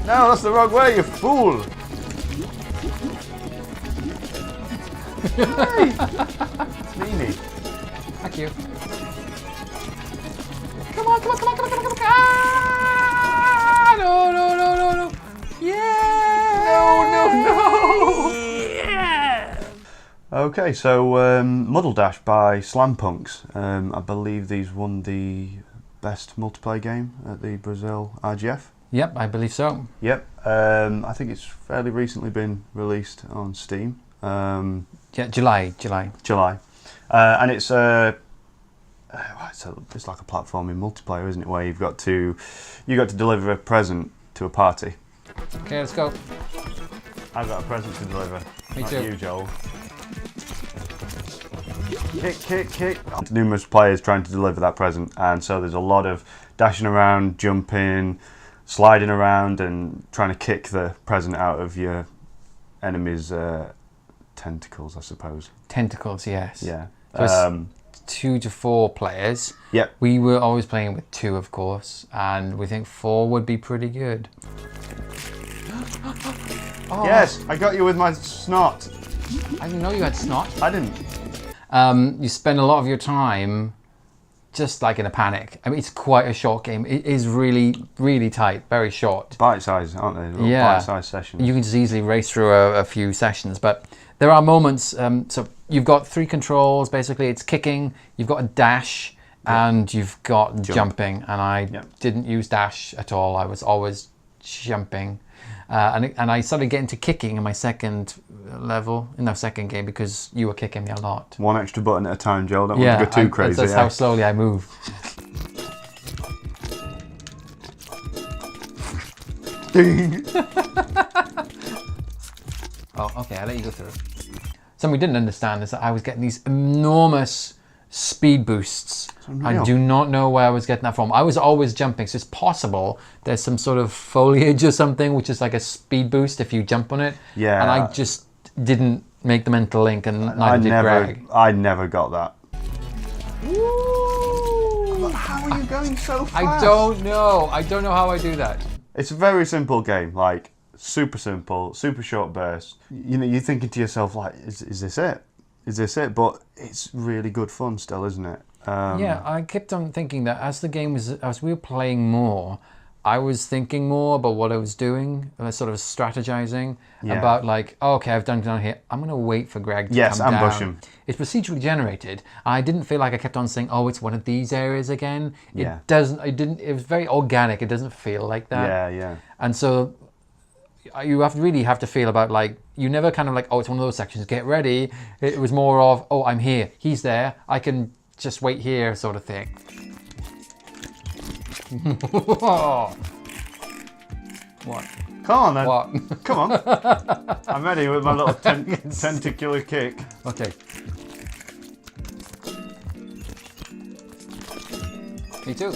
No, that's the wrong way, you fool! Hey! It's Mimi. Thank you. Come on, come on, come on, come on, come on, come on. Ah! No, no, no, no, no. Yeah! No, no, no! Yeah! Okay, so Muddledash by Slampunks. I believe these won the best multiplayer game at the Brazil RGF. Yep, I believe so. Yep. I think it's fairly recently been released on Steam. Yeah, July. And it's it's like a platforming multiplayer, isn't it? Where you got to deliver a present to a party. Okay, let's go. I've got a present to deliver. Me Not too. you, Joel. Kick. Numerous players trying to deliver that present, and so there's a lot of dashing around, jumping, sliding around, and trying to kick the present out of your enemy's tentacles, I suppose. Tentacles, yes. Yeah. So 2 to 4 players. Yep. We were always playing with 2, of course, and we think 4 would be pretty good. Oh. Yes, I got you with my snot. I didn't know you had snot. I didn't. You spend a lot of your time just like in a panic. I mean, it's quite a short game. It is really, really tight, very short. Bite-sized, aren't they? Little Yeah. bite-sized sessions. You can just easily race through a few sessions, but there are moments. So you've got 3 controls. Basically, it's kicking. You've got a dash, and you've got jumping. And I didn't use dash at all. I was always jumping, and I started getting to kicking in my second level in the second game because you were kicking me a lot. One extra button at a time, Joel. Don't want to go too crazy. That's how slowly I move. Oh, okay, I'll let you go through. Something we didn't understand is that I was getting these enormous speed boosts. I do not know where I was getting that from. I was always jumping, so it's possible there's some sort of foliage or something which is like a speed boost if you jump on it. Yeah. And I just didn't make the mental link, and neither did Gregg. I never got that. Woo! How are you going so fast? I don't know. I don't know how I do that. It's a very simple game, like super simple, super short bursts. You know, you're thinking to yourself like, is this it? Is this it? But it's really good fun still, isn't it? Yeah, I kept on thinking that as we were playing more, I was thinking more about what I was doing, sort of strategizing about like, oh, okay, I've done down here. I'm going to wait for Gregg to come down. Yes, ambush him. It's procedurally generated. I didn't feel like I kept on saying, oh, it's one of these areas again. Yeah. It doesn't. It was very organic. It doesn't feel like that. Yeah. And so you really have to feel about like, you never kind of like, oh, it's one of those sections, get ready. It was more of, oh, I'm here, he's there, I can just wait here sort of thing. What? Come on then. What? Come on. I'm ready with my little tentacular kick. Okay. Me too.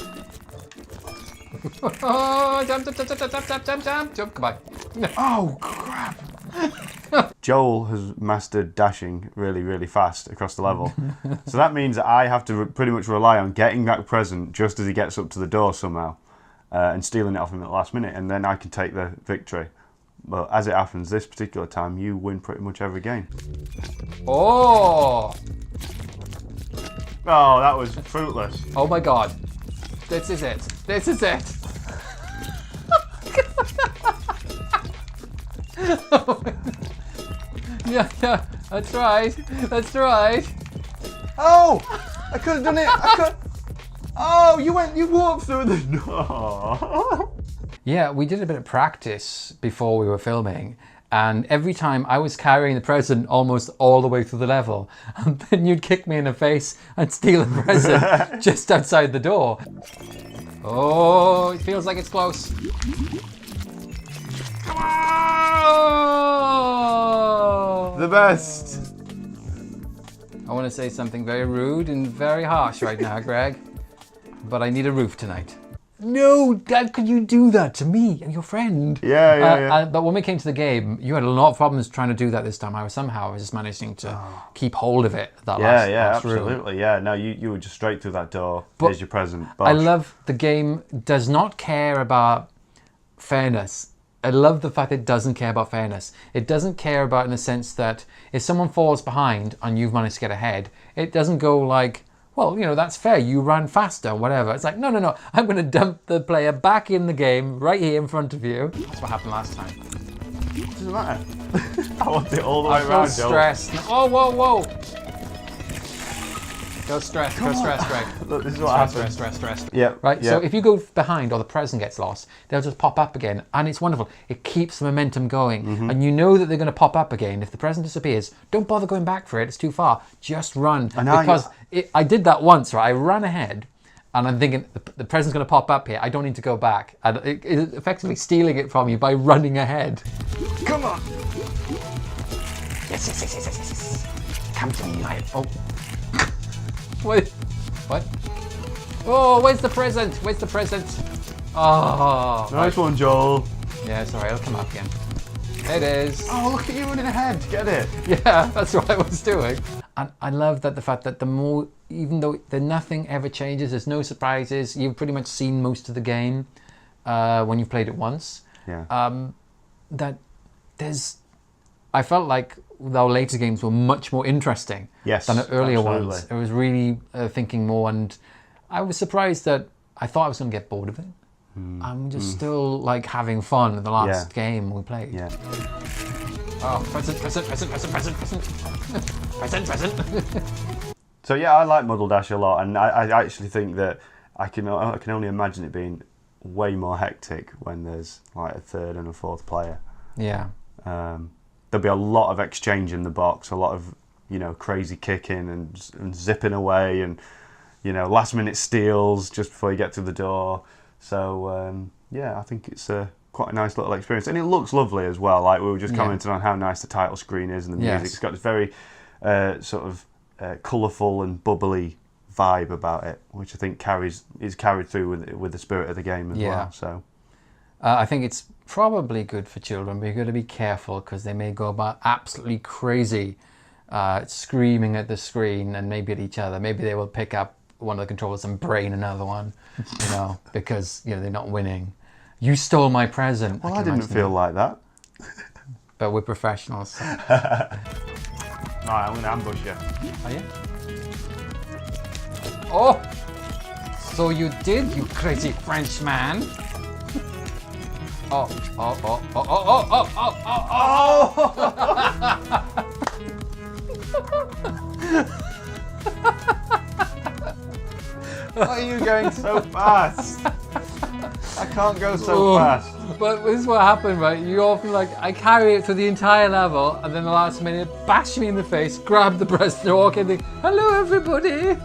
Oh, jump, goodbye. Oh, crap. Joel has mastered dashing really, really fast across the level. So that means that I have to pretty much rely on getting that present just as he gets up to the door somehow and stealing it off him at the last minute, and then I can take the victory. But as it happens, this particular time, you win pretty much every game. Oh! Oh, that was fruitless. Oh my god. This is it. This is it. Yeah, that's right. That's right. Oh! I could have done it. Oh, you walked through the door. Yeah, we did a bit of practice before we were filming, and every time I was carrying the present almost all the way through the level, and then you'd kick me in the face and steal the present just outside the door. Oh, it feels like it's close. Come on! The best. I want to say something very rude and very harsh right now, Gregg, but I need a roof tonight. No, Dad, could you do that to me? I'm your friend. Yeah. But when we came to the game, you had a lot of problems trying to do that this time. I was just managing to keep hold of it. Last absolutely. room. Yeah, no, you were just straight through that door. Here's your present. I love the game does not care about fairness. I love the fact it doesn't care about fairness. It doesn't care about in the sense that if someone falls behind and you've managed to get ahead, it doesn't go like, well, you know, that's fair, you ran faster, whatever. It's like, no, I'm going to dump the player back in the game right here in front of you. That's what happened last time. It doesn't matter. I want it all the way I'm around, so Joel. stressed. Oh, whoa. Go stress, Greg. Look, this is what happens. Stress. Yeah. Right, yeah. so if you go behind or the present gets lost, they'll just pop up again. And it's wonderful. It keeps the momentum going. Mm-hmm. And you know that they're going to pop up again. If the present disappears, don't bother going back for it. It's too far. Just run. Because I did that once, right? I ran ahead. And I'm thinking, the present's going to pop up here. I don't need to go back. And it's effectively stealing it from you by running ahead. Come on. Yes. Come to me, oh. Wait, what? Oh, where's the present? Oh. Nice one, Joel. Yeah, it's alright, it'll come up again. There it is. Oh, look at you running ahead. Get it. Yeah, that's what I was doing. And I love that the fact that the more, even though nothing ever changes, there's no surprises, you've pretty much seen most of the game when you've played it once. Yeah. That I felt like our later games were much more interesting Yes, than the earlier absolutely. ones. I was really thinking more, and I was surprised that I thought I was going to get bored of it. I'm just still like having fun in the last game we played. Yeah. Oh, present. So yeah, I like Muddledash a lot, and I actually think that I can only imagine it being way more hectic when there's like a third and a fourth player. Yeah. There'll be a lot of exchange in the box, a lot of, you know, crazy kicking and zipping away, and, you know, last minute steals just before you get through the door. So yeah, I think it's quite a nice little experience, and it looks lovely as well. Like we were just commenting on how nice the title screen is and the music. Yes. It's got this very sort of colourful and bubbly vibe about it, which I think is carried through with the spirit of the game as well. So I think it's probably good for children, but you've got to be careful because they may go about absolutely crazy, screaming at the screen and maybe at each other. Maybe they will pick up one of the controllers and brain another one, you know, because, you know, they're not winning. You stole my present. Well, I didn't feel like that. But we're professionals. So. Right, I'm going to ambush you. Are you? Oh! So you did, you crazy Frenchman. Oh. Why are you going so fast? I can't go so fast. But this is what happened, right? You often I carry it through the entire level, and then the last minute, bash me in the face, grab the breast and walk in, and think, hello everybody.